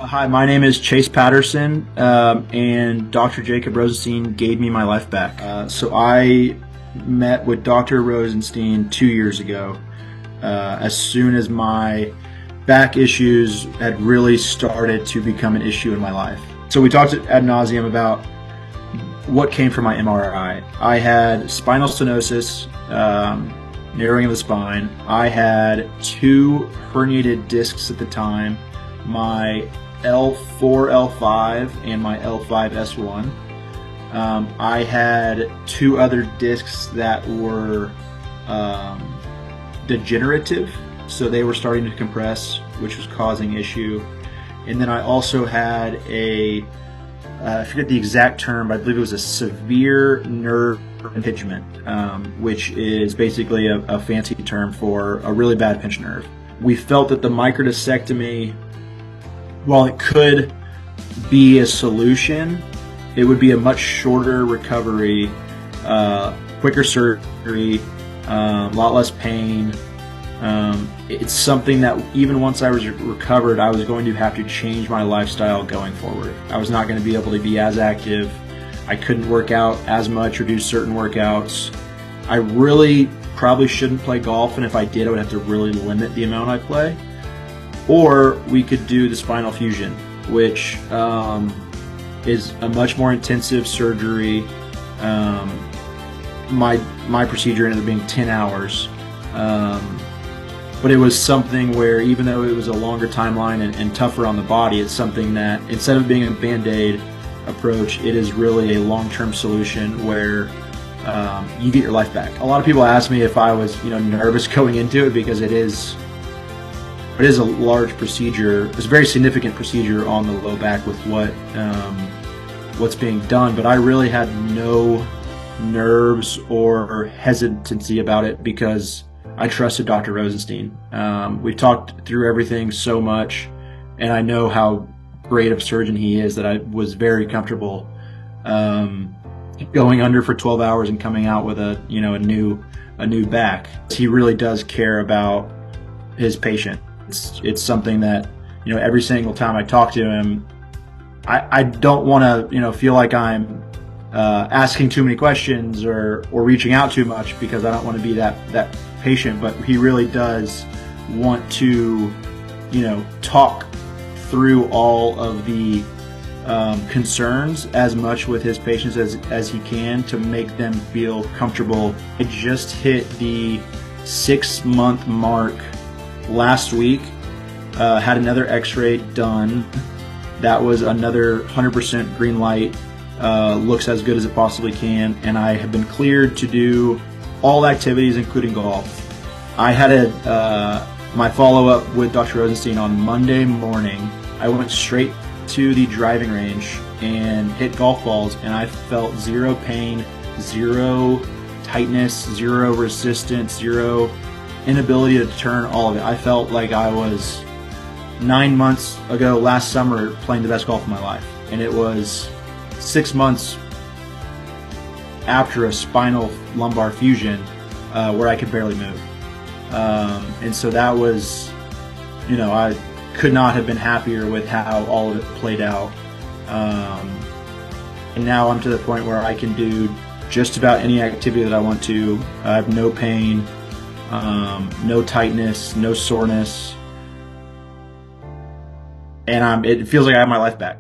Hi, my name is Chase Patterson, and Dr. Jacob Rosenstein gave me my life back. So I met with Dr. Rosenstein 2 years ago, as soon as my back issues had really started to become an issue in my life. So we talked ad nauseum about what came from my MRI. I had spinal stenosis, narrowing of the spine. I had two herniated discs at the time, my L4, L5, and my L5, S1. I had two other discs that were degenerative, so they were starting to compress, which was causing issue. And then I also had I forget the exact term, but I believe it was a severe nerve impingement, which is basically a fancy term for a really bad pinched nerve. We felt that the microdiscectomy, while it could be a solution, it would be a much shorter recovery, quicker surgery, a lot less pain. It's something that even once I was recovered, I was going to have to change my lifestyle going forward. I was not going to be able to be as active. I couldn't work out as much or do certain workouts. I really probably shouldn't play golf, and if I did, I would have to really limit the amount I play. Or we could do the spinal fusion, which is a much more intensive surgery. My procedure ended up being 10 hours. But it was something where, even though it was a longer timeline and tougher on the body, it's something that, instead of being a Band-Aid approach, it is really a long-term solution where you get your life back. A lot of people ask me if I was, nervous going into it, because it is a large procedure. It's a very significant procedure on the low back with what's being done, but I really had no nerves or hesitancy about it because I trusted Dr. Rosenstein. We've talked through everything so much, and I know how great of a surgeon he is that I was very comfortable going under for 12 hours and coming out with a new back. He really does care about his patient. It's something that, every single time I talk to him, I don't want to, feel like I'm asking too many questions or reaching out too much, because I don't want to be that patient, but he really does want to, talk through all of the concerns as much with his patients as he can to make them feel comfortable. I just hit the 6-month mark last week, had another x-ray done. That was another 100% green light, looks as good as it possibly can, and I have been cleared to do all activities, including golf. I had my follow-up with Dr. Rosenstein on Monday morning. I went straight to the driving range and hit golf balls, and I felt zero pain, zero tightness, zero resistance, zero inability to turn, all of it. I felt like I was 9 months ago last summer playing the best golf of my life, and it was 6 months after a spinal lumbar fusion where I could barely move. And so that was, I could not have been happier with how all of it played out. And now I'm to the point where I can do just about any activity that I want to. I have no pain, no tightness, no soreness, and it feels like I have my life back.